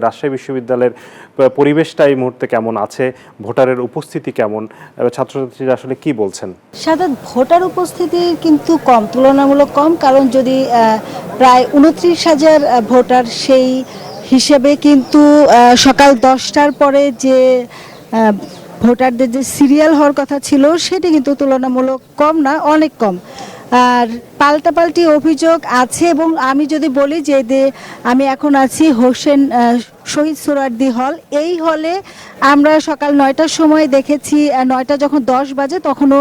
রাজশাহী বিশ্ববিদ্যালয়ের পরিবেশটা এই মুহূর্তে কেমন আছে, ভোটারের উপস্থিতি কেমন, ছাত্রছাত্রীরা আসলে কি বলছেন? সাধারণ ভোটার উপস্থিতি কিন্তু কম, তুলনামূলক কম। কারণ যদি প্রায় ২৯,০০০ ভোটার, সেই হিসেবে কিন্তু সকাল ১০টার পরে যে ভোটারদের যে সিরিয়াল হওয়ার কথা ছিল সেটি কিন্তু তুলনামূলক কম না, অনেক কম। আর পাল্টাপাল্টি অভিযোগ আছে। এবং আমি যদি বলি যে আমি এখন আছি হোসেন শহীদ সোহরাওয়ার্দী হল, এই হলে আমরা সকাল ৯টার সময় দেখেছি, ৯টা যখন ১০ বাজে তখনও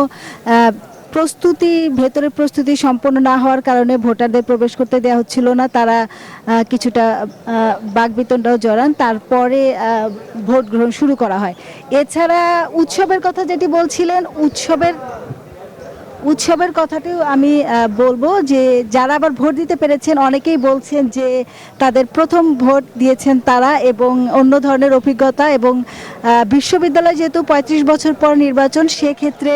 ভেতরের প্রস্তুতি সম্পন্ন না হওয়ার কারণে ভোটারদের প্রবেশ করতে দেওয়া হচ্ছিল না। তারা কিছুটা বাকবিতণ্ডাও জড়ান, তারপরে ভোট গ্রহণ শুরু করা হয়। এছাড়া উৎসবের কথা যেটি বলছিলেন, উৎসবের কথাটিও আমি বলবো যে যারা আবার ভোট দিতে পেরেছেন অনেকেই বলছেন যে তাদের প্রথম ভোট দিয়েছেন তারা, এবং অন্য ধরনের অভিজ্ঞতা। এবং বিশ্ববিদ্যালয় যেহেতু ৩৫ বছর পর নির্বাচন, সেক্ষেত্রে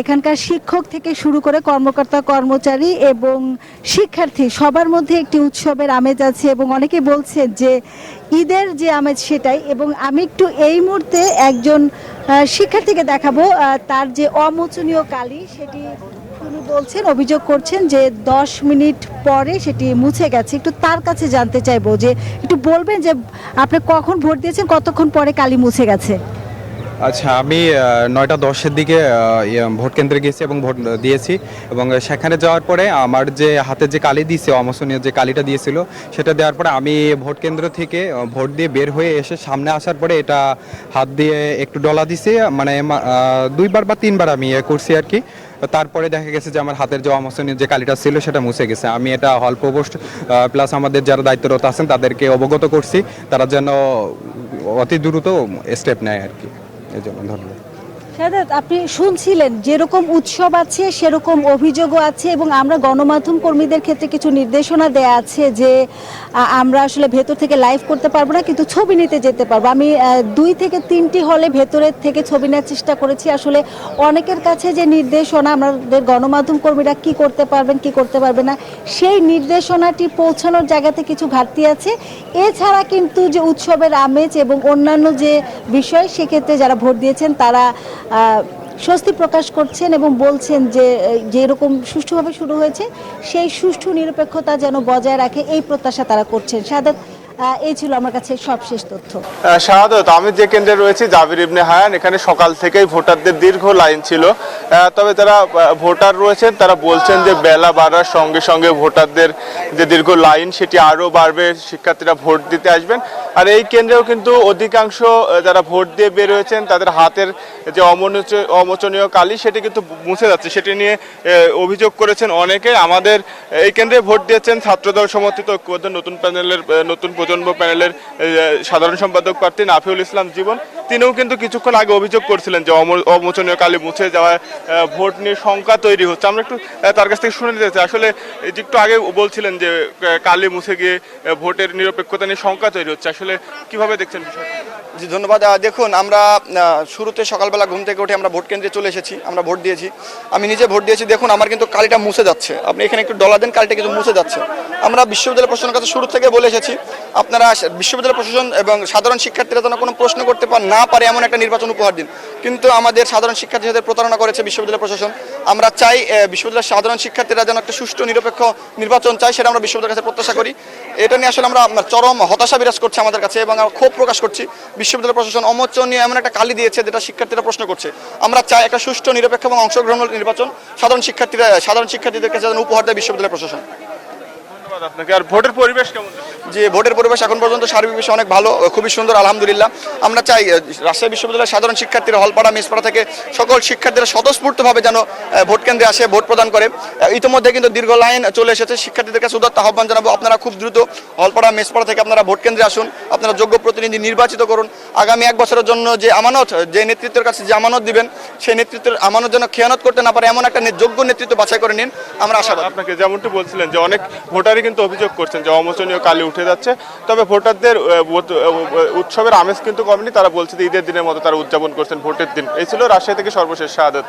এখানকার শিক্ষক থেকে শুরু করে কর্মকর্তা কর্মচারী এবং শিক্ষার্থী সবার মধ্যে একটি উৎসবের আমেজ আছে। এবং অনেকে বলছেন যে ঈদের যে আমেজ সেটাই। এবং আমি একটু এই মুহূর্তে একজন শিক্ষার্থীকে দেখাবো, তার যে অমোচনীয় কালি সেটি তিনি বলছেন, অভিযোগ করছেন যে ১০ মিনিট পরে সেটি মুছে গেছে। একটু তার কাছে জানতে চাইবো যে একটু বলবেন যে আপনি কখন ভোট দিয়েছেন, কতক্ষণ পরে কালি মুছে গেছে? আচ্ছা, আমি ৯টা ১০-এর দিকে ভোট কেন্দ্রে গেছি এবং ভোট দিয়েছি। এবং সেখানে যাওয়ার পরে আমার যে হাতে যে কালি দিয়েছে, অমোচনীয় যে কালিটা দিয়েছিল, সেটা দেওয়ার পরে আমি ভোট কেন্দ্র থেকে ভোট দিয়ে বের হয়ে এসে সামনে আসার পরে এটা হাত দিয়ে একটু ডলা দিছি, মানে ২বার বা ৩বার আমি করছি আর কি। তারপরে দেখা গেছে যে আমার হাতের যে অমোচনীয় যে কালিটা ছিল সেটা মুছে গেছে। আমি এটা হল প্রভোস্ট প্লাস আমাদের যারা দায়িত্বরত আছেন তাদেরকে অবগত করছি, তারা যেন অতি দ্রুত স্টেপ নেয় আর কি। এই জন্য ধন্যবাদ। শাহাদাত, আপনি শুনছিলেন যেরকম উৎসব আছে সেরকম অভিযোগও আছে। এবং আমরা গণমাধ্যম কর্মীদের ক্ষেত্রে কিছু নির্দেশনা দেয়া আছে যে আমরা আসলে ভেতর থেকে লাইভ করতে পারবো না, কিন্তু ছবি নিতে যেতে পারবো। আমি ২ থেকে ৩টি হলে ভেতরের থেকে ছবি নেওয়ার চেষ্টা করেছি। আসলে অনেকের কাছে যে নির্দেশনা, আমাদের গণমাধ্যম কর্মীরা কি করতে পারবেন কি করতে পারবে না, সেই নির্দেশনাটি পৌঁছানোর জায়গাতে কিছু ঘাটতি আছে। এছাড়া কিন্তু যে উৎসবের আমেজ এবং অন্যান্য যে বিষয়, সেক্ষেত্রে যারা ভোট দিয়েছেন তারা স্বস্তি প্রকাশ করছেন এবং বলছেন যে যেরকম সুষ্ঠুভাবে শুরু হয়েছে সেই সুষ্ঠু নিরপেক্ষতা যেন বজায় রাখে, এই প্রত্যাশা তারা করছেন। শাহাদাত, এই ছিল আমার কাছে সবশেষ তথ্য। শাহাদাত, আমি যে কেন্দ্রে রয়েছি জাবির ইবনে হায়ান, এখানে সকাল থেকেই ভোটারদের দীর্ঘ লাইন ছিল। তবে যারা ভোটার রয়েছেন তারা বলছেন যে বেলা বাড়ার সঙ্গে সঙ্গে ভোটারদের যে দীর্ঘ লাইন সেটি আরও বাড়বে, শিক্ষার্থীরা ভোট দিতে আসবেন। আর এই কেন্দ্রেও কিন্তু অধিকাংশ যারা ভোট দিয়ে বের হয়েছেন তাদের হাতের যে অমোচনীয় কালি সেটি কিন্তু মুছে যাচ্ছে, সেটি নিয়ে অভিযোগ করেছেন অনেকে। আমাদের এই কেন্দ্রে ভোট দিয়েছেন ছাত্রদল সমর্থিত ঐক্যবদ্ধ নতুন প্রজন্ম প্যানেলের সাধারণ সম্পাদক প্রার্থী নাফিউল ইসলাম জীবন। তিনিও কিন্তু কিছুক্ষণ আগে অভিযোগ করছিলেন যে অমোচনীয় কালি মুছে যাওয়ায় ভোট নিয়ে শঙ্কা তৈরি হচ্ছে। আমরা একটু তার কাছ থেকে শুনে নিতে চাই, আসলে একটু আগে বলছিলেন যে কালি মুছে গিয়ে ভোটের নিরপেক্ষতা নিয়ে শঙ্কা তৈরি হচ্ছে, আসলে কিভাবে দেখছেন বিষয়টা? জি ধন্যবাদ। দেখুন, আমরা শুরুতে সকালবেলা ঘুম থেকে উঠে আমরা ভোট কেন্দ্রে চলে এসেছি, আমরা ভোট দিয়েছি। আমি নিজে ভোট দিয়েছি। দেখুন, আমার কিন্তু কালিটা মুছে যাচ্ছে। আপনি এখানে একটু ডলা দেন, কালিটা কিন্তু মুছে যাচ্ছে। আমরা বিশ্ববিদ্যালয় প্রশাসনের কাছে শুরু থেকে বলে এসেছি, আপনারা বিশ্ববিদ্যালয় প্রশাসন এবং সাধারণ শিক্ষার্থীরা যেন কোনো প্রশ্ন করতে না পারে এমন একটা নির্বাচন উপহার দিন। কিন্তু আমাদের সাধারণ শিক্ষার্থীদের প্রতারণা করেছে বিশ্ববিদ্যালয় প্রশাসন। আমরা চাই বিশ্ববিদ্যালয়ের সাধারণ শিক্ষার্থীরা যেন একটা সুষ্ঠু নিরপেক্ষ নির্বাচন চাই, সেটা আমরা বিশ্ববিদ্যালয়ের কাছে প্রত্যাশা করি। এটা নিয়ে আসলে আমরা চরম হতাশা বিরাজ করছে আমাদের কাছে, এবং আমরা ক্ষোভ প্রকাশ করছি। বিশ্ববিদ্যালয় প্রশাসন অমোচনীয় এমন একটা কালি দিয়েছে যেটা শিক্ষার্থীরা প্রশ্ন করছে। আমরা চাই একটা সুষ্ঠু নিরপেক্ষ এবং অংশগ্রহণমূলক নির্বাচন সাধারণ শিক্ষার্থীদের কাছে যেন উপহার দেয় বিশ্ববিদ্যালয় প্রশাসন। আপনাকে। আর ভোটের পরিবেশ কেমন? যে ভোটের পরিবেশ এখন পর্যন্ত সার্বিকভাবে অনেক ভালো, খুবই সুন্দর, আলহামদুলিল্লাহ। আমরা চাই রাজশাহী বিশ্ববিদ্যালয়ের সাধারণ শিক্ষার্থীরা, হলপাড়া মেসপাড়া থেকে সকল শিক্ষার্থীরা স্বতঃস্ফূর্তভাবে যেন ভোট কেন্দ্রে আসে, ভোট প্রদান করে। ইতিমধ্যে কিন্তু দীর্ঘ লাইন চলে এসেছে। শিক্ষার্থীদের কাছে উদাত্ত আহ্বান জানাবো, আপনারা খুব দ্রুত হলপাড়া মেসপাড়া থেকে আপনারা ভোট কেন্দ্রে আসুন, আপনারা যোগ্য প্রতিনিধি নির্বাচিত করুন। আগামী 1 বছরের জন্য যে আমানত, যে নেতৃত্বের কাছে যে আমানত দিবেন, সেই নেতৃত্বের আমানত যেন খেয়ানত করতে না পারে এমন একটা যোগ্য নেতৃত্ব বাছাই করে নিন, আমরা আশাবাদী। আপনাকে যেমনটি বলছিলেন যে অনেক ভোটারই কিন্তু অভিযোগ করছেন যে অমোচনীয় কালি উঠে যাচ্ছে, তবে ভোটারদের উৎসবের আমেজ কিন্তু কমেনি। তারা বলছে যে ঈদের দিনের মতো তারা উদযাপন করছেন ভোটের দিন। এই ছিল রাজশাহী থেকে সর্বশেষ শাহাদাত।